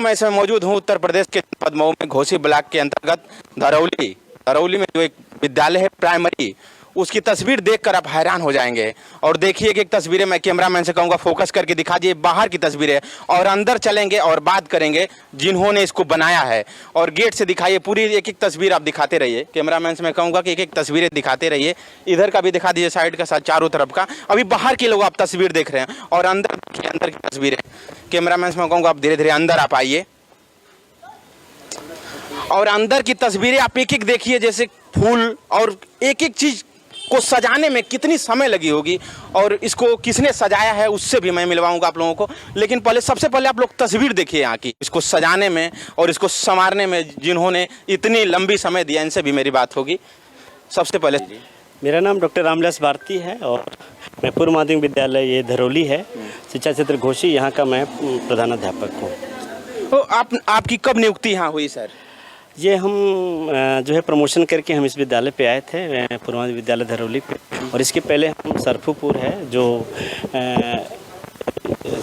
दोस्तों, मैं इसमें मौजूद हूँ उत्तर प्रदेश के जनपद मऊ में घोसी ब्लॉक के अंतर्गत धरौली में जो एक विद्यालय है प्राइमरी, उसकी तस्वीर देखकर आप हैरान हो जाएंगे। और देखिए कि एक तस्वीरें मैं कैमरामैन से कहूँगा फोकस करके दिखा दिए, बाहर की तस्वीरें, और अंदर चलेंगे और बात करेंगे जिन्होंने इसको बनाया है। और गेट से दिखाइए, पूरी एक एक तस्वीर आप दिखाते रहिए। कैमरामैन से मैं कहूँगा कि एक एक तस्वीरें दिखाते रहिए, इधर का भी दिखा दीजिए, साइड का साथ, चारों तरफ का। अभी बाहर के लोग आप तस्वीर देख रहे हैं और अंदर देखिए, अंदर की तस्वीरें। कैमरामैन से मैं कहूँगा आप धीरे धीरे अंदर आप आइए और अंदर की तस्वीरें आप एक एक देखिए, जैसे फूल और एक एक चीज को सजाने में कितनी समय लगी होगी और इसको किसने सजाया है उससे भी मैं मिलवाऊंगा आप लोगों को। लेकिन पहले, सबसे पहले आप लोग तस्वीर देखिए यहाँ की, इसको सजाने में और इसको संवारने में जिन्होंने इतनी लंबी समय दिया, इनसे भी मेरी बात होगी। सबसे पहले मेरा नाम डॉक्टर रामविलास भारती है और मैं पूर्व माध्यमिक विद्यालय ये धरौली है, शिक्षा क्षेत्र घोसी, यहाँ का मैं प्रधानाध्यापक हूँ। तो आपकी कब नियुक्ति यहाँ हुई सर? ये हम जो है प्रमोशन करके हम इस विद्यालय पे आए थे, पूर्व माध्यमिक विद्यालय धरौली पे, और इसके पहले हम सरफूपुर है जो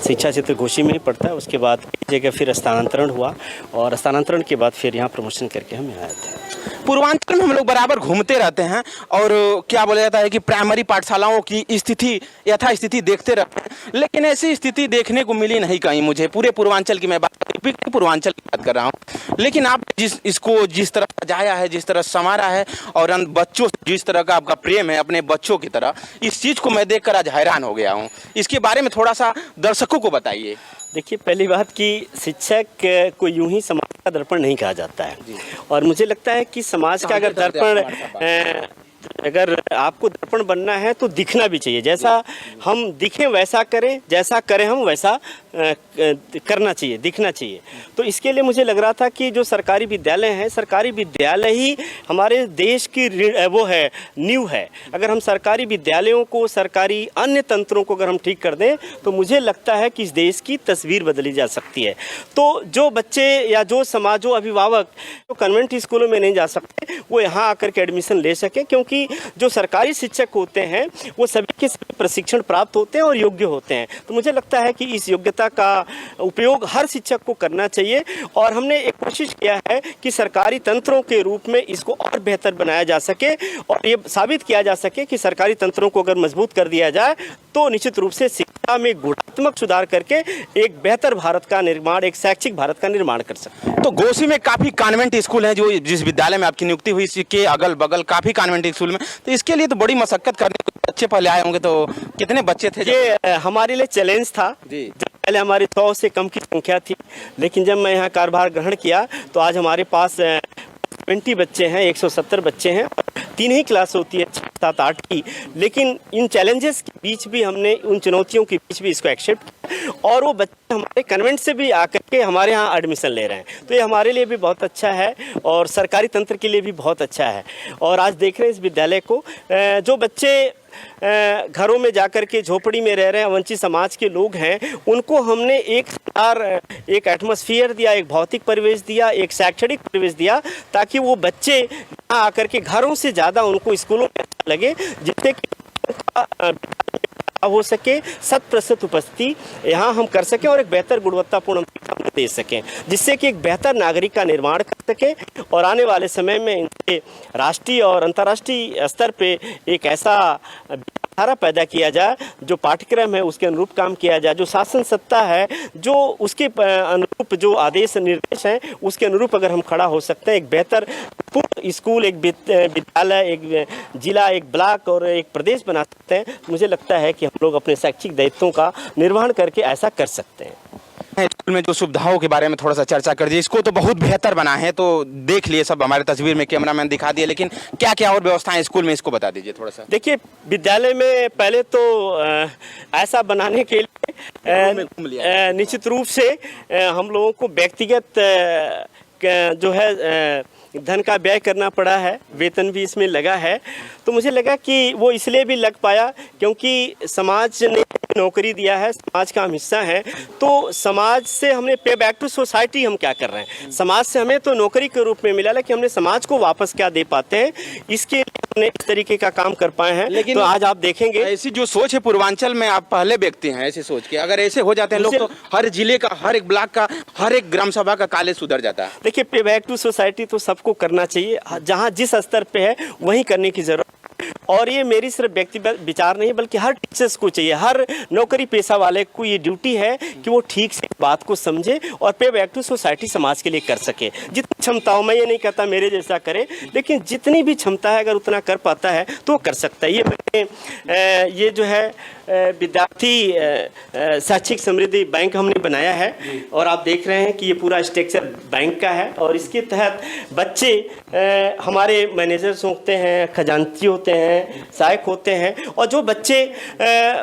शिक्षा क्षेत्र घोसी में ही पड़ता है। उसके बाद जगह फिर स्थानांतरण हुआ और स्थानांतरण के बाद फिर यहाँ प्रमोशन करके हम यहाँ आए थे। पूर्वांचल में हम लोग बराबर घूमते रहते हैं और क्या बोला जाता है कि प्राइमरी पाठशालाओं की स्थिति, यथास्थिति देखते रहते हैं, लेकिन ऐसी स्थिति देखने को मिली नहीं कहीं मुझे। पूरे पूर्वांचल की मैं बात, पूर्वांचल की बात कर रहा हूँ। लेकिन आप इसको जिस तरह सजाया है, जिस तरह संवारा है और बच्चों से जिस तरह का आपका प्रेम है अपने बच्चों की तरह, इस चीज़ को मैं देखकर आज हैरान हो गया हूँ। इसके बारे में थोड़ा सा दर्शकों को बताइए। देखिए, पहली बात कि शिक्षक को यूं ही समाज का दर्पण नहीं कहा जाता है, और मुझे लगता है कि समाज का अगर दर्पण, अगर आपको दर्पण बनना है तो दिखना भी चाहिए। जैसा हम दिखें वैसा करें, जैसा करें हम वैसा करना चाहिए, दिखना चाहिए। तो इसके लिए मुझे लग रहा था कि जो सरकारी विद्यालय हैं, सरकारी विद्यालय ही हमारे देश की वो है, नींव है। अगर हम सरकारी विद्यालयों को, सरकारी अन्य तंत्रों को अगर हम ठीक कर दें तो मुझे लगता है कि इस देश की तस्वीर बदली जा सकती है। तो जो बच्चे या जो समाज, जो अभिभावक जो कन्वेंट स्कूलों में नहीं जा सकते, वो यहाँ आकर के एडमिशन ले सकें, क्योंकि जो सरकारी शिक्षक होते हैं वो सभी के सभी प्रशिक्षण प्राप्त होते हैं और योग्य होते हैं। तो मुझे लगता है कि इस योग्यता का उपयोग हर शिक्षक को करना चाहिए, और हमने एक कोशिश किया है कि सरकारी तंत्रों के रूप में इसको और बेहतर बनाया जा सके और ये साबित किया जा सके कि सरकारी तंत्रों को अगर मजबूत कर दिया जाए तो निश्चित रूप से शिक्षा में गुणात्मक सुधार करके एक बेहतर भारत का निर्माण, एक शैक्षिक भारत का निर्माण कर सकते हैं। तो घोसी में काफी कॉन्वेंट स्कूल हैं, जो जिस विद्यालय में आपकी नियुक्ति हुई इसके अगल बगल काफी कॉन्वेंट स्कूल में, तो इसके लिए तो बड़ी मशक्कत करने को बच्चे पहले आए होंगे। तो कितने बच्चे थे? ये हमारे लिए चैलेंज था जी। पहले हमारी 100 से कम की संख्या थी, लेकिन जब मैं यहाँ कार्यभार ग्रहण किया तो आज हमारे पास 20 बच्चे हैं, 170 बच्चे हैं। 3 ही क्लास होती है, 6, 7, 8 की। लेकिन इन चैलेंजेस के बीच भी हमने, उन चुनौतियों के बीच भी इसको एक्सेप्ट किया और वो बच्चे हमारे कन्वेंट से भी आकर के हमारे यहाँ एडमिशन ले रहे हैं। तो ये हमारे लिए भी बहुत अच्छा है और सरकारी तंत्र के लिए भी बहुत अच्छा है। और आज देख रहे हैं इस विद्यालय को, जो बच्चे घरों में जाकर के झोपड़ी में रह रहे हैं, वंचित समाज के लोग हैं, उनको हमने एक एटमॉस्फेयर दिया, एक भौतिक परिवेश दिया, एक शैक्षणिक परिवेश दिया, ताकि वो बच्चे यहाँ आकर के घरों से ज़्यादा उनको स्कूलों में लगे, जिससे कि हो सके 100% उपस्थिति यहाँ हम कर सकें और एक बेहतर गुणवत्तापूर्ण हम दे सकें, जिससे कि एक बेहतर नागरिक का निर्माण कर सकें और आने वाले समय में इनसे राष्ट्रीय और अंतर्राष्ट्रीय स्तर पे एक ऐसा धारा पैदा किया जाए, जो पाठ्यक्रम है उसके अनुरूप काम किया जाए, जो शासन सत्ता है जो उसके अनुरूप जो आदेश निर्देश हैं उसके अनुरूप अगर हम खड़ा हो सकते हैं, एक बेहतर स्कूल, एक विद्यालय, एक जिला, एक ब्लॉक और एक प्रदेश बना सकते हैं, मुझे लगता है कि हम लोग अपने शैक्षिक दायित्वों का निर्वहन करके ऐसा कर सकते हैं। स्कूल में जो सुविधाओं के बारे में थोड़ा सा चर्चा कर दीजिए। इसको तो बहुत बेहतर बना है, तो देख लिए सब, हमारे तस्वीर में कैमरामैन दिखा दिए, लेकिन क्या क्या और व्यवस्थाएं स्कूल में, इसको बता दीजिए थोड़ा सा। देखिए, विद्यालय में पहले तो ऐसा बनाने के लिए निश्चित रूप से हम लोगों को व्यक्तिगत जो है धन का व्यय करना पड़ा है, वेतन भी इसमें लगा है। तो मुझे लगा कि वो इसलिए भी लग पाया क्योंकि समाज ने नौकरी दिया है, समाज का हम हिस्सा हैं, तो समाज से हमने पे बैक टू सोसाइटी हम क्या कर रहे हैं। समाज से हमें तो नौकरी के रूप में मिला, लेकिन हमने समाज को वापस क्या दे पाते हैं, इसके लिए ने इस तरीके का काम कर पाए हैं। लेकिन तो आज आप देखेंगे ऐसी जो सोच है पूर्वांचल में, आप पहले व्यक्ति हैं ऐसी सोच के, अगर ऐसे हो जाते हैं लोग तो हर जिले का, हर एक ब्लॉक का, हर एक ग्राम सभा का कॉलेज सुधर जाता है। देखिए, पे बैक टू सोसाइटी तो सबको करना चाहिए, जहाँ जिस स्तर पे है वहीं करने की जरूरत। और ये मेरी सिर्फ व्यक्तिगत विचार नहीं, बल्कि हर टीचर्स को चाहिए, हर नौकरी पेशा वाले को ये ड्यूटी है कि वो ठीक से बात को समझे और पे बैक टू सोसाइटी समाज के लिए कर सके। जितनी क्षमता हो, मैं ये नहीं कहता मेरे जैसा करे, लेकिन जितनी भी क्षमता है अगर उतना कर पाता है तो वो कर सकता है। ये जो है विद्यार्थी शैक्षिक समृद्धि बैंक हमने बनाया है और आप देख रहे हैं कि ये पूरा स्ट्रक्चर बैंक का है। और इसके तहत बच्चे हमारे मैनेजर्स होते हैं, खजांची होते हैं, सहायक होते हैं, और जो बच्चे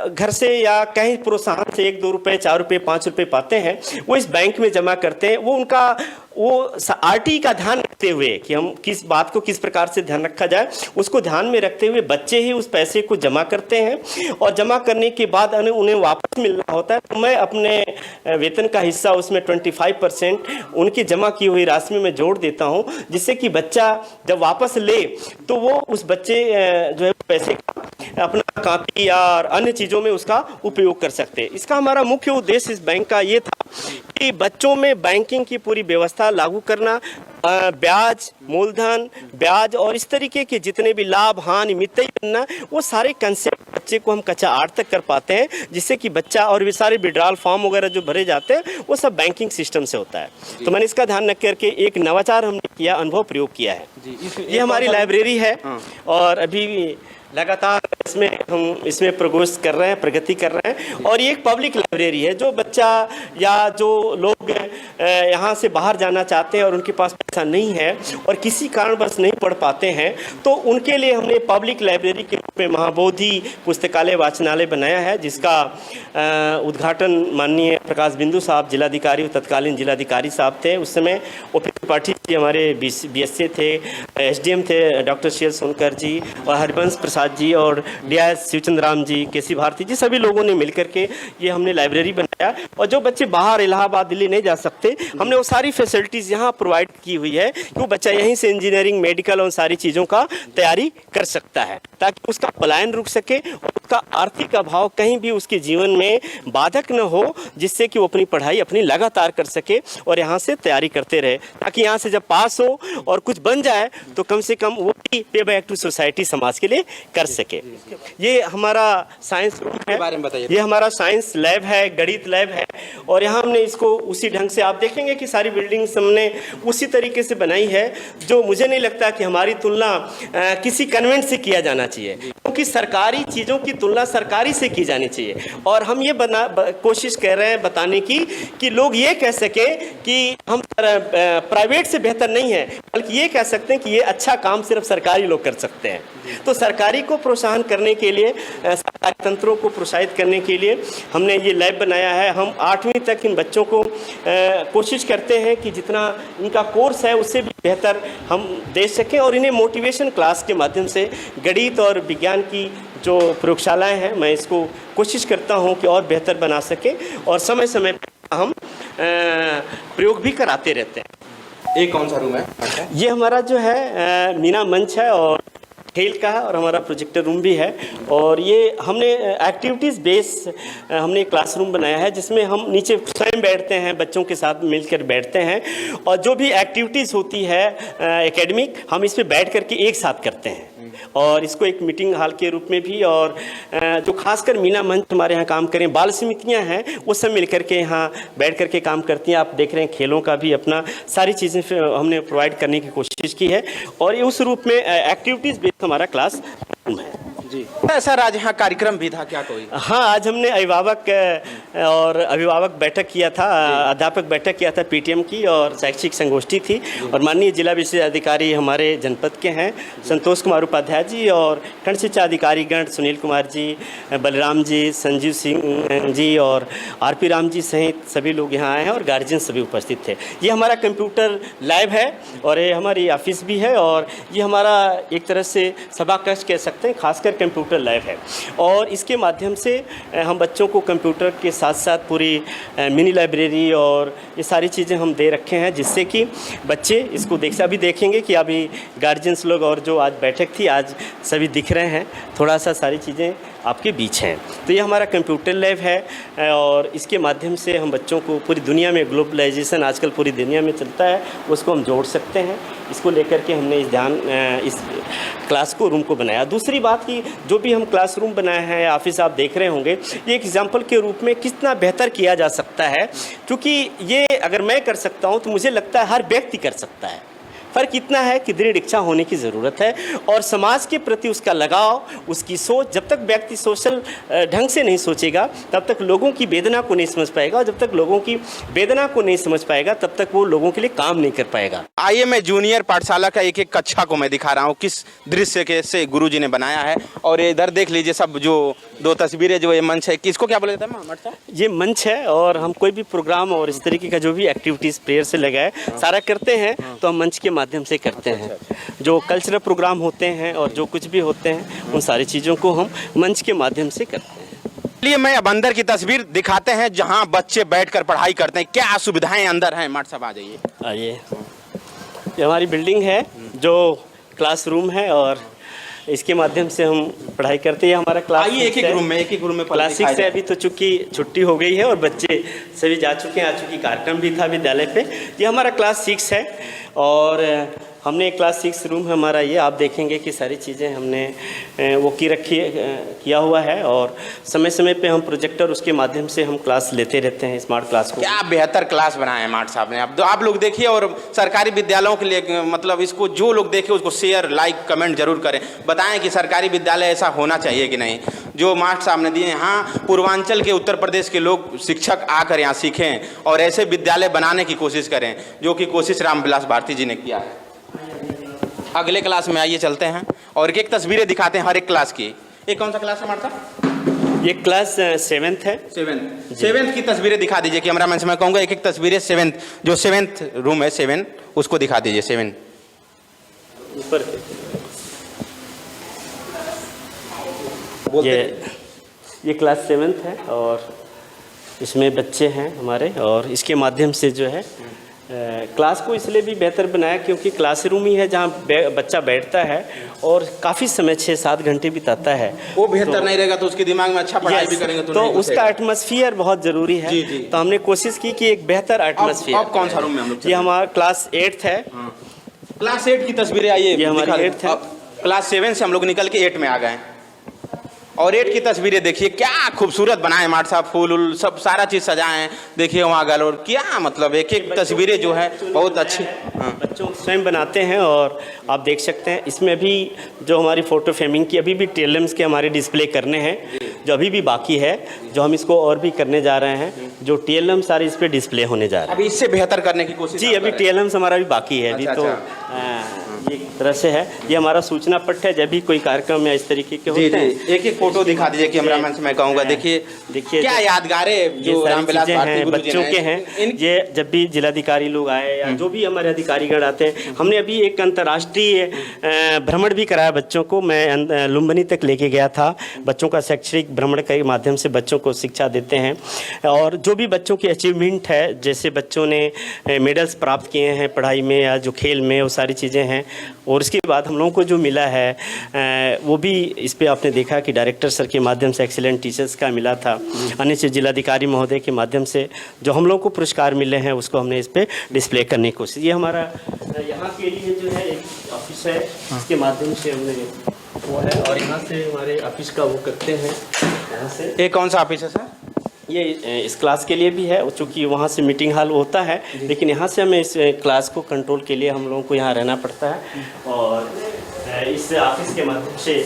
घर से या कहीं प्रोत्साहन से 1-2 रुपये, 4 रुपये, 5 रुपये पाते हैं, वो इस बैंक में जमा करते हैं। वो आरटी का ध्यान रखते हुए कि हम किस बात को किस प्रकार से ध्यान रखा जाए, उसको ध्यान में रखते हुए बच्चे ही उस पैसे को जमा करते हैं और जमा करने के बाद उन्हें वापस मिलना होता है। तो मैं अपने वेतन का हिस्सा उसमें 25% उनकी जमा की हुई राशि में मैं जोड़ देता हूं, जिससे कि बच्चा जब वापस ले तो वो उस बच्चे जो है पैसे का अपना कॉपी या अन्य चीज़ों में उसका उपयोग कर सकते हैं। इसका हमारा मुख्य उद्देश्य इस बैंक का ये था कि बच्चों में बैंकिंग की पूरी व्यवस्था लागू करना, ब्याज, मूलधन, ब्याज और इस तरीके के जितने भी लाभ, हानि, मितई बनना, वो सारे कंसेप्ट बच्चे को हम कक्षा 8 तक कर पाते हैं, जिससे कि बच्चा और भी सारे विड्रॉल फॉर्म वगैरह जो भरे जाते हैं वो सब बैंकिंग सिस्टम से होता है। तो मैंने इसका ध्यान रख करके एक नवाचार हमने किया, अनुभव प्रयोग किया है। ये हमारी लाइब्रेरी है और अभी लगातार इसमें प्रोग्रेस कर रहे हैं, प्रगति कर रहे हैं। और ये एक पब्लिक लाइब्रेरी है, जो बच्चा या जो लोग यहाँ से बाहर जाना चाहते हैं और उनके पास पैसा नहीं है और किसी कारणवश नहीं पढ़ पाते हैं, तो उनके लिए हमने पब्लिक लाइब्रेरी के रूप में महाबोधि पुस्तकालय वाचनालय बनाया है, जिसका उद्घाटन माननीय प्रकाश बिंदु साहब, जिलाधिकारी, तत्कालीन जिलाधिकारी साहब थे उस समय। ओपी त्रिपाठी जी हमारे BSc थे, SDM थे डॉक्टर सी एस सोनकर जी और हरिवंश प्रसाद जी और DIS शिवचंद्र राम जी, केसी भारती जी, सभी लोगों ने मिलकर के ये हमने लाइब्रेरी बनाया। और जो बच्चे बाहर इलाहाबाद, दिल्ली नहीं जा सकते, हमने वो सारी फैसिलिटीज़ यहाँ प्रोवाइड की हुई है कि वो बच्चा यहीं से इंजीनियरिंग, मेडिकल और सारी चीज़ों का तैयारी कर सकता है, ताकि उसका पलायन रुक सके और उसका आर्थिक अभाव कहीं भी उसके जीवन में बाधक न हो, जिससे कि वो अपनी पढ़ाई अपनी लगातार कर सके और यहाँ से तैयारी करते रहे, ताकि यहाँ से जब पास हो और कुछ बन जाए तो कम से कम वो भी पे बैक टू सोसाइटी समाज के लिए कर सके। ये हमारा साइंस रूम है, बारे में बताइए। ये हमारा साइंस लैब है, गणित लैब है, और यहाँ हमने इसको उसी ढंग से, आप देखेंगे कि सारी बिल्डिंग्स हमने उसी तरीके से बनाई है, जो मुझे नहीं लगता कि हमारी तुलना किसी कन्वेंट से किया जाना चाहिए, क्योंकि सरकारी चीज़ों की तुलना सरकारी से की जानी चाहिए। और हम ये कोशिश कर रहे हैं बताने की कि लोग ये कह सके कि हम प्राइवेट से बेहतर नहीं है, बल्कि ये कह सकते हैं कि ये अच्छा काम सिर्फ सरकारी लोग कर सकते हैं। तो सरकारी को प्रोत्साहन करने के लिए, सरकारी तंत्रों को प्रोत्साहित करने के लिए हमने ये लैब बनाया है। हम 8वीं तक इन बच्चों को कोशिश करते हैं कि जितना इनका कोर्स है उससे भी बेहतर हम दे सकें, और इन्हें मोटिवेशन क्लास के माध्यम से गणित और विज्ञान की जो प्रयोगशालाएं हैं, मैं इसको कोशिश करता हूं कि और बेहतर बना सके, और समय समय पर हम प्रयोग भी कराते रहते हैं। ये कौन सा रूम है? ये हमारा जो है मीना मंच है और खेल का है, और हमारा प्रोजेक्टर रूम भी है। और ये हमने एक्टिविटीज़ बेस हमने क्लासरूम बनाया है, जिसमें हम नीचे स्वयं बैठते हैं, बच्चों के साथ मिलकर बैठते हैं, और जो भी एक्टिविटीज़ होती है एकेडमिक, हम इस पे बैठ करके एक साथ करते हैं, और इसको एक मीटिंग हॉल के रूप में भी। और जो खासकर मीना मंच हमारे यहाँ काम करें, बाल समितियाँ हैं, वो सब मिल करके यहाँ बैठ करके काम करती हैं। आप देख रहे हैं खेलों का भी अपना सारी चीज़ें हमने प्रोवाइड करने की कोशिश की है, और ये उस रूप में एक्टिविटीज़ बेस्ड हमारा क्लास रूम है जी। सर आज यहाँ कार्यक्रम भी था क्या कोई? हाँ, आज हमने अभिभावक बैठक किया था, अध्यापक बैठक किया था PTM की, और शैक्षिक संगोष्ठी थी, और माननीय जिला विशेष अधिकारी हमारे जनपद के हैं संतोष कुमार उपाध्याय जी, और खंड शिक्षा अधिकारी गण सुनील कुमार जी, बलराम जी, संजीव सिंह जी और RP राम जी सहित सभी लोग यहाँ आए हैं, और गार्जियन सभी उपस्थित थे। ये हमारा कंप्यूटर लैब है, और ये हमारी ऑफिस भी है, और ये हमारा एक तरह से सभा कक्ष कह सकते हैं, खासकर कंप्यूटर लैब है और इसके माध्यम से हम बच्चों को कंप्यूटर के साथ साथ पूरी मिनी लाइब्रेरी और ये सारी चीज़ें हम दे रखे हैं, जिससे कि बच्चे इसको अभी देखेंगे कि अभी गार्जियंस लोग और जो आज बैठक थी आज सभी दिख रहे हैं, थोड़ा सा सारी चीज़ें आपके बीच हैं। तो ये हमारा कंप्यूटर लैब है और इसके माध्यम से हम बच्चों को पूरी दुनिया में, ग्लोबलाइजेशन आजकल पूरी दुनिया में चलता है, उसको हम जोड़ सकते हैं। इसको लेकर के हमने इस क्लास को रूम को बनाया। दूसरी बात कि जो भी हम क्लासरूम बनाए हैं, ऑफिस आप देख रहे होंगे, ये एक एग्जाम्पल के रूप में कितना बेहतर किया जा सकता है, क्योंकि ये अगर मैं कर सकता हूँ तो मुझे लगता है हर व्यक्ति कर सकता है। फ़र्क इतना है कि दृढ़ इच्छा होने की ज़रूरत है और समाज के प्रति उसका लगाव, उसकी सोच। जब तक व्यक्ति सोशल ढंग से नहीं सोचेगा तब तक लोगों की वेदना को नहीं समझ पाएगा, और जब तक लोगों की वेदना को नहीं समझ पाएगा तब तक वो लोगों के लिए काम नहीं कर पाएगा। आइए मैं जूनियर पाठशाला का एक कक्षा को मैं दिखा रहा हूँ किस दृश्य के से गुरुजी ने बनाया है। और ये इधर देख लीजिए सब जो 2 तस्वीरें, जो ये मंच है, किसको क्या बोले जाता है? ये मंच है और हम कोई भी प्रोग्राम और इस तरीके का जो भी एक्टिविटीज़ प्रेयर से लगाए सारा करते हैं तो हम मंच के माध्यम से करते हैं। जो कल्चरल प्रोग्राम होते हैं और जो कुछ भी होते हैं उन सारी चीज़ों को हम मंच के माध्यम से करते हैं। चलिए मैं अब अंदर की तस्वीर दिखाते हैं जहां बच्चे बैठकर पढ़ाई करते हैं। क्या सुविधाएं अंदर हैं? मार्ट साहब आ जाइए। आइए, ये हमारी बिल्डिंग है जो क्लासरूम है और इसके माध्यम से हम पढ़ाई करते हैं। हमारा क्लास एक एक रूम में क्लास 6 है। अभी तो चूँकि छुट्टी हो गई है और बच्चे सभी जा चुके हैं, आ चुकी कार्यक्रम भी था विद्यालय पे। ये हमारा क्लास 6 है और हमने क्लास 6 रूम है हमारा। ये आप देखेंगे कि सारी चीज़ें हमने वो किया हुआ है और समय समय पे हम प्रोजेक्टर उसके माध्यम से हम क्लास लेते रहते हैं, स्मार्ट क्लास को। क्या बेहतर क्लास बनाए हैं मार्ट साहब ने। आप लोग देखिए और सरकारी विद्यालयों के लिए मतलब इसको जो लोग देखे उसको शेयर, लाइक, कमेंट जरूर करें। बताएं कि सरकारी विद्यालय ऐसा होना चाहिए कि नहीं। जो मार्ट साहब ने दिए, हाँ, पूर्वांचल के, उत्तर प्रदेश के लोग, शिक्षक आकर यहाँ सीखें और ऐसे विद्यालय बनाने की कोशिश करें, जो कि कोशिश रामविलास भारती जी ने किया है। अगले क्लास में आइए चलते हैं और एक तस्वीरें दिखाते हैं हर एक क्लास की। ये कौन सा क्लास है मार्ट साहब? ये क्लास 7th है। 7th की तस्वीरें दिखा दीजिए। कैमरामैन से मैं कहूँगा एक तस्वीरें 7th रूम है 7 उसको दिखा दीजिए। 7 ऊपर ये क्लास 7th है और इसमें बच्चे हैं हमारे और इसके माध्यम से जो है क्लास को इसलिए भी बेहतर बनाया क्योंकि क्लासरूम ही है जहाँ बच्चा बैठता है और काफ़ी समय 6-7 घंटे बिताता है। वो बेहतर नहीं रहेगा तो उसके दिमाग में अच्छा पढ़ाई भी करेंगे तो उसका एटमॉस्फेयर बहुत ज़रूरी है। जी। तो हमने कोशिश की कि एक बेहतर एटमॉस्फेयर। अब कौन सा रूम में हम लोग? ये हमारा क्लास 8 है। क्लास 8 की तस्वीरें आइए। ये हमारी 8 है। क्लास 7 से हम लोग निकल के 8 में आ गए और 8 की तस्वीरें देखिए क्या खूबसूरत बनाए मार्ट साहब। फूल सब सारा चीज़ सजाए हैं। देखिए वहाँ गलोर क्या मतलब एक तस्वीरें जो है बहुत अच्छी बच्चों स्वयं बनाते हैं और आप देख सकते हैं इसमें भी जो हमारी फ़ोटो फ्रेमिंग की अभी भी टेलम्स के हमारे डिस्प्ले करने हैं जो अभी भी बाकी है, जो हम इसको और भी करने जा रहे हैं। जो टेलम सारे इस पर डिस्प्ले होने जा रहे हैं। अभी इससे बेहतर करने की कोशिश। जी, अभी टेलम्स हमारा भी बाकी है। अभी तो ये तरह से है। ये हमारा सूचना पट है। जब भी कोई कार्यक्रम या इस तरीके के होते हैं एक एक फोटो दिखा दीजिए कैमरामैन से मैं कहूँगा। देखिए क्या यादगारें जो रामविलास भारती बच्चों के हैं। ये जब भी जिलाधिकारी लोग आए या जो भी हमारे अधिकारीगण आते हैं, हमने अभी एक अंतर्राष्ट्रीय भ्रमण भी कराया बच्चों को। मैं लुम्बिनी तक लेके गया था। बच्चों का शैक्षणिक भ्रमण के माध्यम से बच्चों को शिक्षा देते हैं और जो भी बच्चों की अचीवमेंट है, जैसे बच्चों ने मेडल्स प्राप्त किए हैं पढ़ाई में या जो खेल में, वो सारी चीज़ें हैं। और इसके बाद हम लोगों को जो मिला है वो भी इस पे आपने देखा कि डायरेक्टर सर के माध्यम से एक्सीलेंट टीचर्स का मिला था। अन्य से जिलाधिकारी महोदय के माध्यम से जो हम लोगों को पुरस्कार मिले हैं उसको हमने इस पे डिस्प्ले करने की कोशिश। ये हमारा यहाँ के लिए जो है एक ऑफिस है, इसके माध्यम से हमने वो है और यहाँ से हमारे ऑफिस का वो करते हैं। यहाँ से ये कौन सा ऑफिस है सर? ये इस क्लास के लिए भी है, चूँकि वहाँ से मीटिंग हॉल होता है, लेकिन यहाँ से हमें इस क्लास को कंट्रोल के लिए हम लोगों को यहाँ रहना पड़ता है और इस ऑफिस के माध्यम से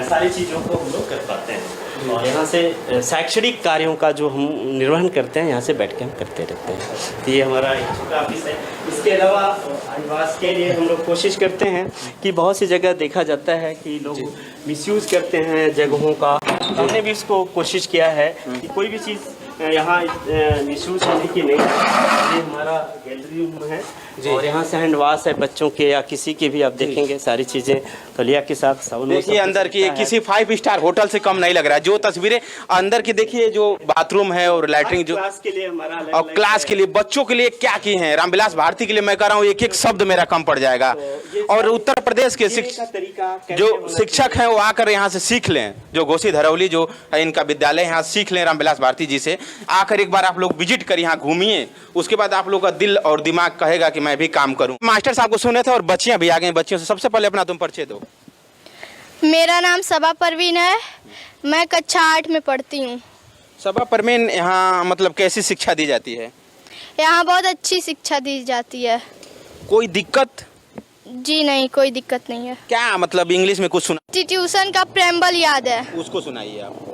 सारी चीज़ों को हम लोग कर पाते हैं। और यहाँ से शैक्षणिक कार्यों का जो हम निर्वहन करते हैं यहाँ से बैठ के हम करते रहते हैं। तो ये हमारा एक छोटा ऑफिस है। इसके अलावा आवास के लिए हम लोग कोशिश करते हैं कि बहुत सी जगह देखा जाता है कि लोग मिसयूज़ करते हैं जगहों का। हमने भी इसको कोशिश किया है कि कोई भी चीज़ यहाँ निःशुल्क होने की नहीं है। ये हमारा गैलरी रूम है और यहाँ से हैंड वॉश है बच्चों के या किसी के भी, आप देखेंगे सारी चीज़ें तौलिया के साथ साबुन। देखिए अंदर की किसी 5 स्टार होटल से कम नहीं लग रहा है। जो तस्वीरें अंदर की देखिए, जो बाथरूम है और लैट्रिन, जो क्लास के लिए हमारा और क्लास के लिए बच्चों के लिए क्या की है। रामविलास भारती के लिए मैं कह रहा हूँ एक एक शब्द मेरा कम पड़ जाएगा। और उत्तर प्रदेश के जो शिक्षक हैं वो आकर यहाँ से सीख लें, जो घोसी धरौली जो है इनका विद्यालय, यहाँ सीख लें रामविलास भारती जी से। आकर एक बार आप लोग विजिट कर यहाँ घूमिए, उसके बाद आप लोग का दिल और दिमाग कहेगा कि मैं भी काम करूं। मास्टर साहब को सुने थे और बच्चियां भी आ गई। बच्चियों से सबसे पहले अपना तुम परिचय दो। मेरा नाम सबा परवीन है, मैं कक्षा 8 में पढ़ती हूँ। सबा परवीन, यहाँ मतलब कैसी शिक्षा दी जाती है? यहाँ बहुत अच्छी शिक्षा दी जाती है। कोई दिक्कत? जी नहीं, कोई दिक्कत नहीं है। क्या मतलब इंग्लिश में कुछ सुना? कॉन्स्टिट्यूशन का प्रेम्बल याद है, उसको सुनाइए आप।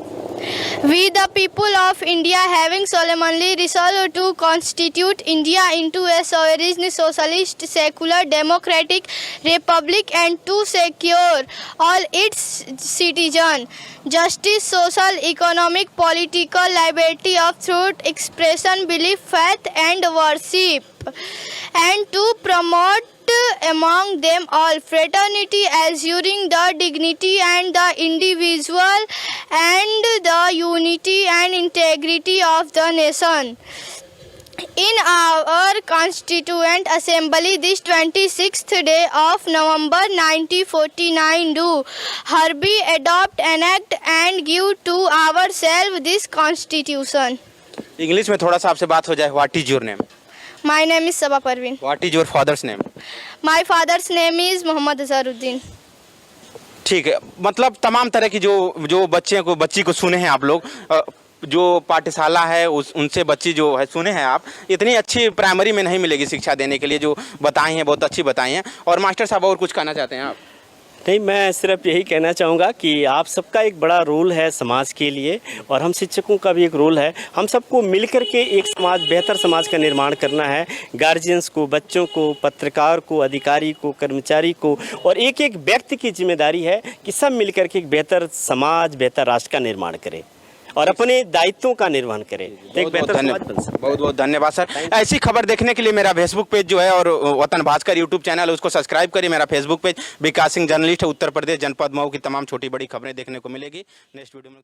We the people of India having solemnly resolved to constitute India into a sovereign socialist secular democratic republic and to secure all its citizens justice, social, economic, political liberty of thought, expression, belief, faith and worship, and to promote among them all fraternity, assuring the dignity and the individual and the unity and integrity of the nation. In our Constituent Assembly this 26th day of November 1949 do hereby adopt, enact and give to ourselves this Constitution. English में थोड़ा सा आपसे बात हो जाए। What is your name? My name is Sabah Parveen. What is your father's name? My father's name is Mohammad Azharuddin. ठीक है, मतलब तमाम तरह की जो बच्ची को सुने हैं आप लोग, जो पाठशाला है उनसे बच्ची जो है सुने हैं आप, इतनी अच्छी प्राइमरी में नहीं मिलेगी शिक्षा देने के लिए। जो बताई हैं बहुत अच्छी बताई हैं। और मास्टर साहब और कुछ कहना चाहते हैं आप? नहीं, मैं सिर्फ यही कहना चाहूँगा कि आप सबका एक बड़ा रोल है समाज के लिए और हम शिक्षकों का भी एक रोल है। हम सबको मिलकर के एक बेहतर समाज का निर्माण करना है। गार्जियंस को, बच्चों को, पत्रकार को, अधिकारी को, कर्मचारी को और एक एक व्यक्ति की जिम्मेदारी है कि सब मिलकर के एक बेहतर समाज, बेहतर राष्ट्र का निर्माण करें और अपने दायित्वों का निर्वहन करें। एक बेहतर समाज बन सकता है। बहुत बहुत धन्यवाद सर। ऐसी खबर देखने के लिए मेरा फेसबुक पेज जो है और वतन भास्कर यूट्यूब चैनल है उसको सब्सक्राइब करिए। मेरा फेसबुक पेज विकास सिंह जर्नलिस्ट है, उत्तर प्रदेश जनपद मऊ की तमाम छोटी बड़ी खबरें देखने को मिलेगी नेक्स्ट वीडियो में।